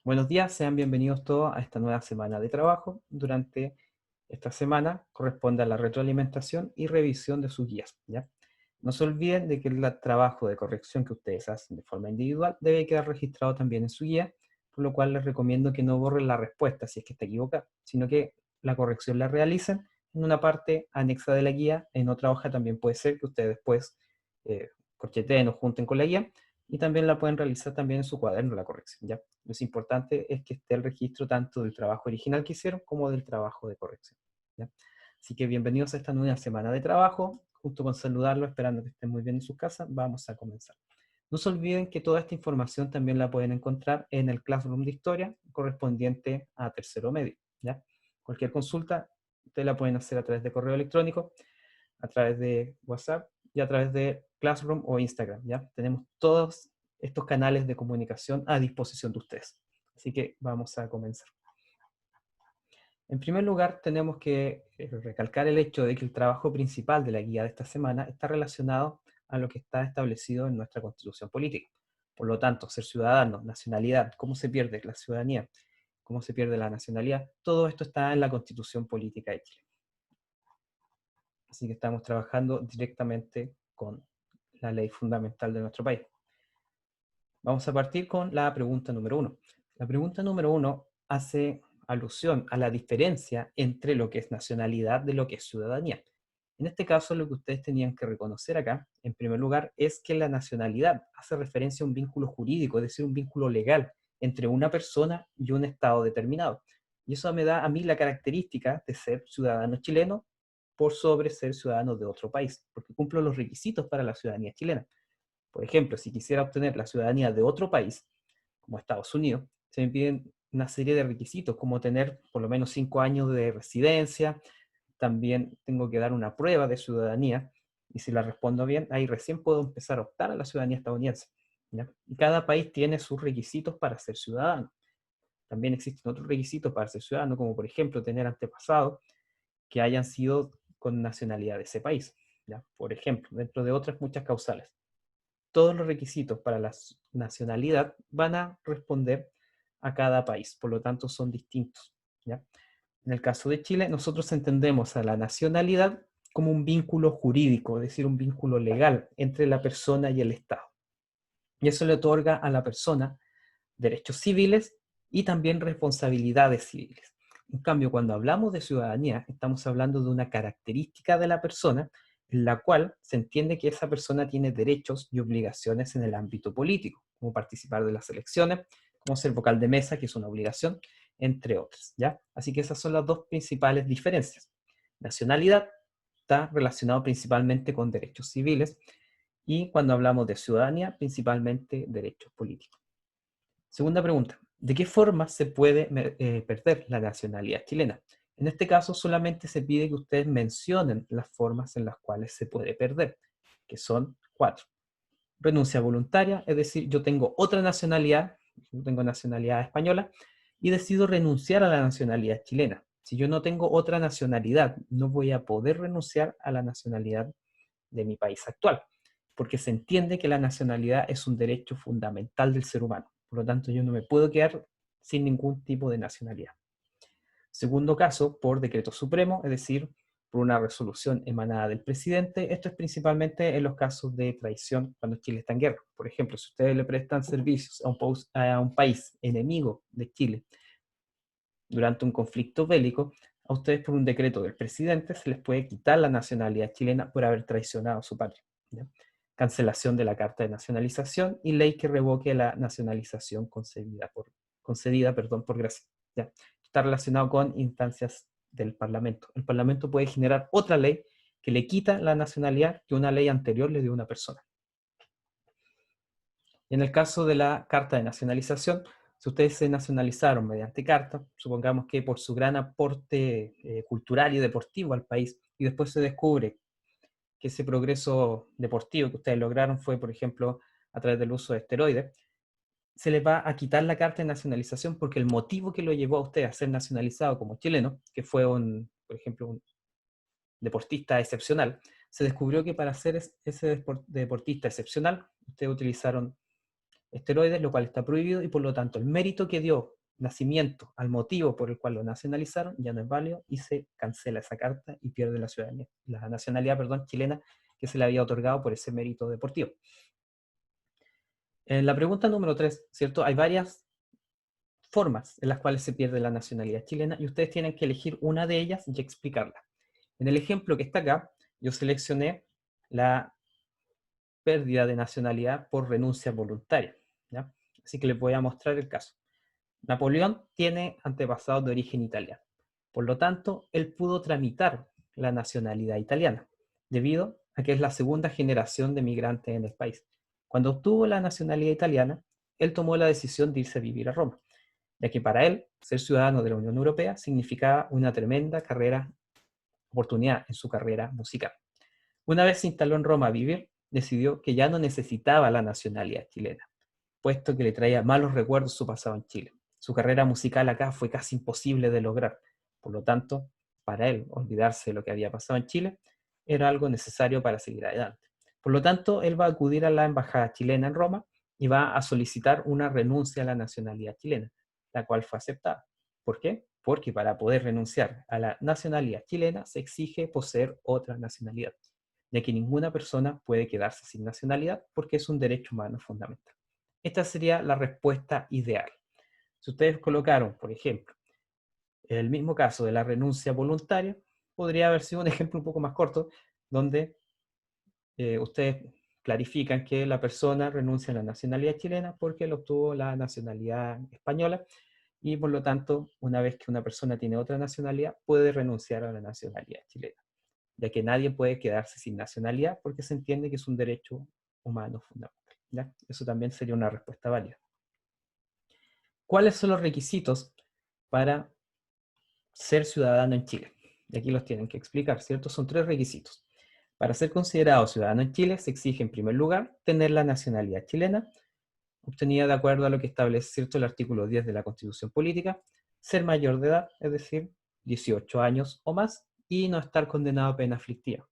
Buenos días, sean bienvenidos todos a esta nueva semana de trabajo. Durante esta semana corresponde a la retroalimentación y revisión de sus guías, ¿ya? No se olviden de que el trabajo de corrección que ustedes hacen de forma individual debe quedar registrado también en su guía, por lo cual les recomiendo que no borren la respuesta si es que está equivocada, sino que la corrección la realicen en una parte anexa de la guía. En otra hoja también puede ser que ustedes después corcheteen o junten con la guía, y también la pueden realizar también en su cuaderno la corrección, ¿ya? Lo importante es que esté el registro tanto del trabajo original que hicieron como del trabajo de corrección, ¿ya? Así que bienvenidos a esta nueva semana de trabajo. Junto con saludarlos, esperando que estén muy bien en sus casas, vamos a comenzar. No se olviden que toda esta información también la pueden encontrar en el Classroom de Historia correspondiente a tercero medio, ¿ya? Cualquier consulta, ustedes la pueden hacer a través de correo electrónico, a través de WhatsApp y a través de Classroom o Instagram, ¿ya? Tenemos todos estos canales de comunicación a disposición de ustedes. Así que vamos a comenzar. En primer lugar, tenemos que recalcar el hecho de que el trabajo principal de la guía de esta semana está relacionado a lo que está establecido en nuestra Constitución política. Por lo tanto, ser ciudadano, nacionalidad, cómo se pierde la ciudadanía, cómo se pierde la nacionalidad, todo esto está en la Constitución política de Chile. Así que estamos trabajando directamente con la ley fundamental de nuestro país. Vamos a partir con la pregunta número 1. La pregunta número 1 hace alusión a la diferencia entre lo que es nacionalidad de lo que es ciudadanía. En este caso, lo que ustedes tenían que reconocer acá, en primer lugar, es que la nacionalidad hace referencia a un vínculo jurídico, es decir, un vínculo legal entre una persona y un estado determinado. Y eso me da a mí la característica de ser ciudadano chileno por sobre ser ciudadano de otro país, porque cumplo los requisitos para la ciudadanía chilena. Por ejemplo, si quisiera obtener la ciudadanía de otro país, como Estados Unidos, se me piden una serie de requisitos, como tener por lo menos 5 años de residencia. También tengo que dar una prueba de ciudadanía, y si la respondo bien, ahí recién puedo empezar a optar a la ciudadanía estadounidense, ¿ya? Y cada país tiene sus requisitos para ser ciudadano. También existen otros requisitos para ser ciudadano, como por ejemplo tener antepasados que hayan sido con nacionalidad de ese país, ¿ya? Por ejemplo, dentro de otras muchas causales. Todos los requisitos para la nacionalidad van a responder a cada país, por lo tanto son distintos, ¿ya? En el caso de Chile, nosotros entendemos a la nacionalidad como un vínculo jurídico, es decir, un vínculo legal entre la persona y el Estado. Y eso le otorga a la persona derechos civiles y también responsabilidades civiles. En cambio, cuando hablamos de ciudadanía, estamos hablando de una característica de la persona en la cual se entiende que esa persona tiene derechos y obligaciones en el ámbito político, como participar de las elecciones, como ser vocal de mesa, que es una obligación, entre otras, ¿ya? Así que esas son las dos principales diferencias. Nacionalidad está relacionado principalmente con derechos civiles, y cuando hablamos de ciudadanía, principalmente derechos políticos. Segunda pregunta, ¿de qué forma se puede perder la nacionalidad chilena? En este caso solamente se pide que ustedes mencionen las formas en las cuales se puede perder, que son 4. Renuncia voluntaria, es decir, yo tengo otra nacionalidad, yo tengo nacionalidad española, y decido renunciar a la nacionalidad chilena. Si yo no tengo otra nacionalidad, no voy a poder renunciar a la nacionalidad de mi país actual, porque se entiende que la nacionalidad es un derecho fundamental del ser humano. Por lo tanto, yo no me puedo quedar sin ningún tipo de nacionalidad. Segundo caso, por decreto supremo, es decir, por una resolución emanada del presidente. Esto es principalmente en los casos de traición cuando Chile está en guerra. Por ejemplo, si ustedes le prestan servicios a un país enemigo de Chile durante un conflicto bélico, a ustedes por un decreto del presidente se les puede quitar la nacionalidad chilena por haber traicionado a su patria, ¿ya? Cancelación de la carta de nacionalización y ley que revoque la nacionalización concedida por gracia, ¿ya? Está relacionado con instancias del Parlamento. El Parlamento puede generar otra ley que le quita la nacionalidad que una ley anterior le dio a una persona. En el caso de la carta de nacionalización, si ustedes se nacionalizaron mediante carta, supongamos que por su gran aporte cultural y deportivo al país, y después se descubre que ese progreso deportivo que ustedes lograron fue, por ejemplo, a través del uso de esteroides, se les va a quitar la carta de nacionalización porque el motivo que lo llevó a usted a ser nacionalizado como chileno, que fue por ejemplo, un deportista excepcional, se descubrió que para ser ese deportista excepcional, ustedes utilizaron esteroides, lo cual está prohibido, y por lo tanto el mérito que dio nacimiento al motivo por el cual lo nacionalizaron ya no es válido y se cancela esa carta y pierde la ciudadanía, la nacionalidad, perdón, chilena que se le había otorgado por ese mérito deportivo. En la pregunta número 3, ¿cierto? Hay varias formas en las cuales se pierde la nacionalidad chilena y ustedes tienen que elegir una de ellas y explicarla. En el ejemplo que está acá, yo seleccioné la pérdida de nacionalidad por renuncia voluntaria, ¿ya? Así que les voy a mostrar el caso. Napoleón tiene antepasados de origen italiano. Por lo tanto, él pudo tramitar la nacionalidad italiana, debido a que es la segunda generación de migrantes en el país. Cuando obtuvo la nacionalidad italiana, él tomó la decisión de irse a vivir a Roma, ya que para él, ser ciudadano de la Unión Europea significaba una tremenda oportunidad en su carrera musical. Una vez se instaló en Roma a vivir, decidió que ya no necesitaba la nacionalidad chilena, puesto que le traía malos recuerdos su pasado en Chile. Su carrera musical acá fue casi imposible de lograr. Por lo tanto, para él, olvidarse de lo que había pasado en Chile era algo necesario para seguir adelante. Por lo tanto, él va a acudir a la embajada chilena en Roma y va a solicitar una renuncia a la nacionalidad chilena, la cual fue aceptada. ¿Por qué? Porque para poder renunciar a la nacionalidad chilena se exige poseer otra nacionalidad, ya que ninguna persona puede quedarse sin nacionalidad porque es un derecho humano fundamental. Esta sería la respuesta ideal. Si ustedes colocaron, por ejemplo, el mismo caso de la renuncia voluntaria, podría haber sido un ejemplo un poco más corto, donde ustedes clarifican que la persona renuncia a la nacionalidad chilena porque él obtuvo la nacionalidad española y por lo tanto, una vez que una persona tiene otra nacionalidad, puede renunciar a la nacionalidad chilena, ya que nadie puede quedarse sin nacionalidad porque se entiende que es un derecho humano fundamental, ¿ya? Eso también sería una respuesta válida. ¿Cuáles son los requisitos para ser ciudadano en Chile? Y aquí los tienen que explicar, ¿cierto? Son 3 requisitos. Para ser considerado ciudadano en Chile se exige en primer lugar tener la nacionalidad chilena, obtenida de acuerdo a lo que establece, ¿cierto?, el artículo 10 de la Constitución Política, ser mayor de edad, es decir, 18 años o más, y no estar condenado a pena aflictiva,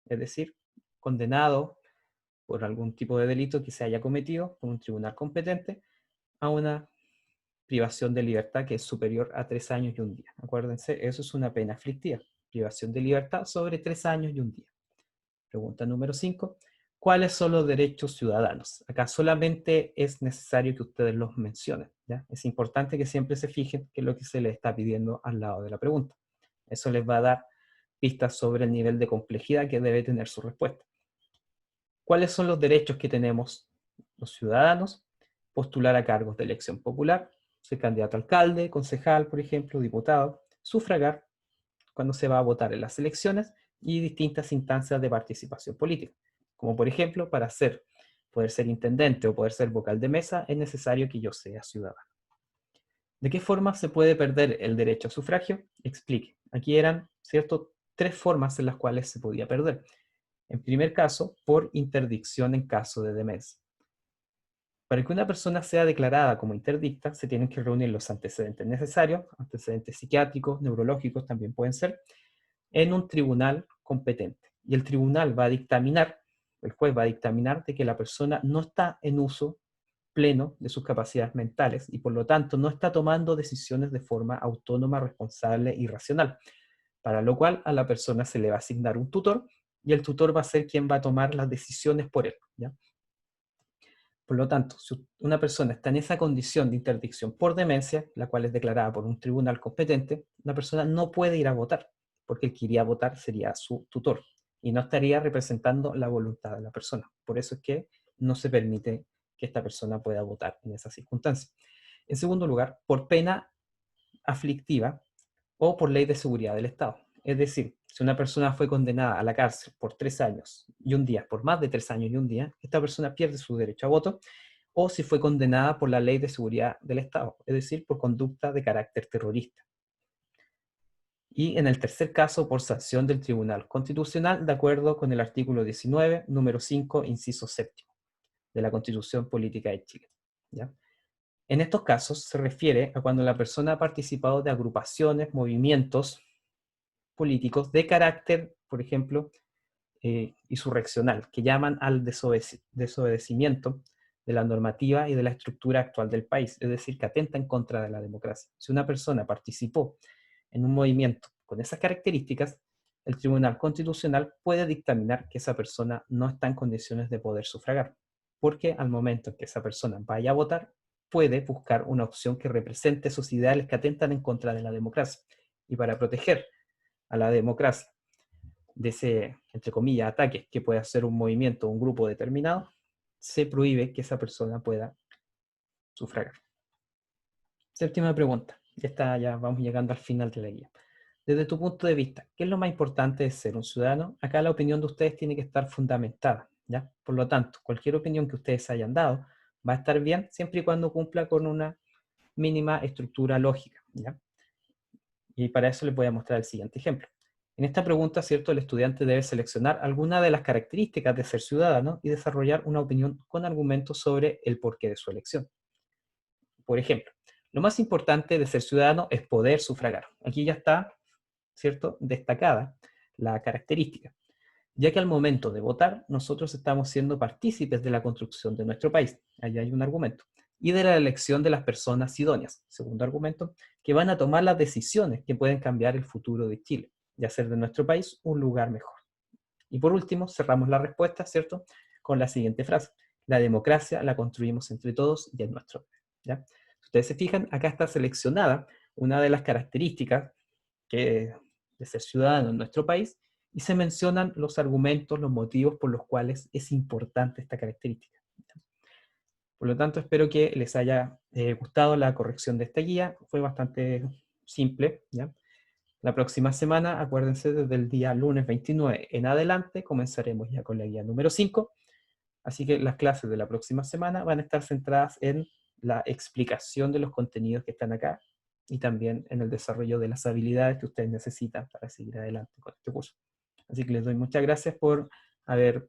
es decir, condenado por algún tipo de delito que se haya cometido por un tribunal competente a una privación de libertad que es superior a 3 años y un día. Acuérdense, eso es una pena aflictiva, privación de libertad sobre 3 años y un día. Pregunta número 5. ¿Cuáles son los derechos ciudadanos? Acá solamente es necesario que ustedes los mencionen, ¿ya? Es importante que siempre se fijen qué es lo que se les está pidiendo al lado de la pregunta. Eso les va a dar pistas sobre el nivel de complejidad que debe tener su respuesta. ¿Cuáles son los derechos que tenemos los ciudadanos? Postular a cargos de elección popular, ser candidato a alcalde, concejal, por ejemplo, diputado, sufragar cuando se va a votar en las elecciones y distintas instancias de participación política. Como por ejemplo, para poder ser intendente o poder ser vocal de mesa, es necesario que yo sea ciudadano. ¿De qué forma se puede perder el derecho a sufragio? Explique. Aquí eran, ¿cierto?, 3 formas en las cuales se podía perder. En primer caso, por interdicción en caso de demencia. Para que una persona sea declarada como interdicta, se tienen que reunir los antecedentes necesarios, antecedentes psiquiátricos, neurológicos también pueden ser, en un tribunal competente. Y el tribunal va a dictaminar, el juez va a dictaminar de que la persona no está en uso pleno de sus capacidades mentales y por lo tanto no está tomando decisiones de forma autónoma, responsable y racional. Para lo cual a la persona se le va a asignar un tutor y el tutor va a ser quien va a tomar las decisiones por él, ¿ya? Por lo tanto, si una persona está en esa condición de interdicción por demencia, la cual es declarada por un tribunal competente, la persona no puede ir a votar, porque el que iría a votar sería su tutor y no estaría representando la voluntad de la persona. Por eso es que no se permite que esta persona pueda votar en esas circunstancias. En segundo lugar, por pena aflictiva o por ley de seguridad del Estado. Es decir, si una persona fue condenada a la cárcel por 3 años y un día, por más de 3 años y un día, esta persona pierde su derecho a voto, o si fue condenada por la ley de seguridad del Estado, es decir, por conducta de carácter terrorista. Y en el tercer caso, por sanción del Tribunal Constitucional, de acuerdo con el artículo 19, número 5, inciso séptimo, de la Constitución Política de Chile, ¿ya? En estos casos se refiere a cuando la persona ha participado de agrupaciones, movimientos políticos de carácter, por ejemplo, insurreccional, que llaman al desobedecimiento de la normativa y de la estructura actual del país, es decir, que atenta en contra de la democracia. Si una persona participó en un movimiento con esas características, el Tribunal Constitucional puede dictaminar que esa persona no está en condiciones de poder sufragar, porque al momento en que esa persona vaya a votar, puede buscar una opción que represente esos ideales que atentan en contra de la democracia. Y para proteger a la democracia de ese, entre comillas, ataque que puede hacer un movimiento o un grupo determinado, se prohíbe que esa persona pueda sufragar. Séptima pregunta. Ya vamos llegando al final de la guía. Desde tu punto de vista, ¿qué es lo más importante de ser un ciudadano? Acá la opinión de ustedes tiene que estar fundamentada, ¿ya? Por lo tanto, cualquier opinión que ustedes hayan dado va a estar bien siempre y cuando cumpla con una mínima estructura lógica, ¿ya? Y para eso les voy a mostrar el siguiente ejemplo. En esta pregunta, ¿cierto? El estudiante debe seleccionar alguna de las características de ser ciudadano y desarrollar una opinión con argumentos sobre el porqué de su elección. Por ejemplo, lo más importante de ser ciudadano es poder sufragar. Aquí ya está, ¿cierto?, destacada la característica, ya que al momento de votar nosotros estamos siendo partícipes de la construcción de nuestro país. Allí hay un argumento. Y de la elección de las personas idóneas, segundo argumento, que van a tomar las decisiones que pueden cambiar el futuro de Chile y hacer de nuestro país un lugar mejor. Y por último, cerramos la respuesta, ¿cierto?, con la siguiente frase. La democracia la construimos entre todos y es nuestro. ¿Ya? Si ustedes se fijan, acá está seleccionada una de las características de ser ciudadano en nuestro país y se mencionan los argumentos, los motivos por los cuales es importante esta característica. Por lo tanto, espero que les haya gustado la corrección de esta guía. Fue bastante simple, ¿ya? La próxima semana, acuérdense, desde el día lunes 29 en adelante, comenzaremos ya con la guía número 5. Así que las clases de la próxima semana van a estar centradas en la explicación de los contenidos que están acá y también en el desarrollo de las habilidades que ustedes necesitan para seguir adelante con este curso. Así que les doy muchas gracias por haber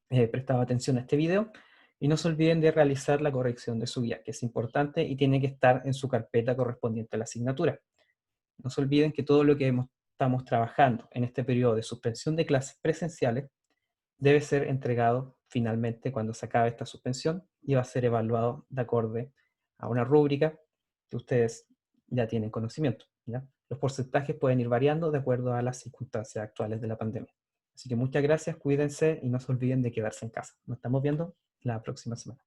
prestado atención a este video y no se olviden de realizar la corrección de su guía, que es importante y tiene que estar en su carpeta correspondiente a la asignatura. No se olviden que todo lo que estamos trabajando en este periodo de suspensión de clases presenciales debe ser entregado finalmente cuando se acabe esta suspensión y va a ser evaluado de acuerdo a una rúbrica que ustedes ya tienen conocimiento, ¿ya? Los porcentajes pueden ir variando de acuerdo a las circunstancias actuales de la pandemia. Así que muchas gracias, cuídense y no se olviden de quedarse en casa. Nos estamos viendo la próxima semana.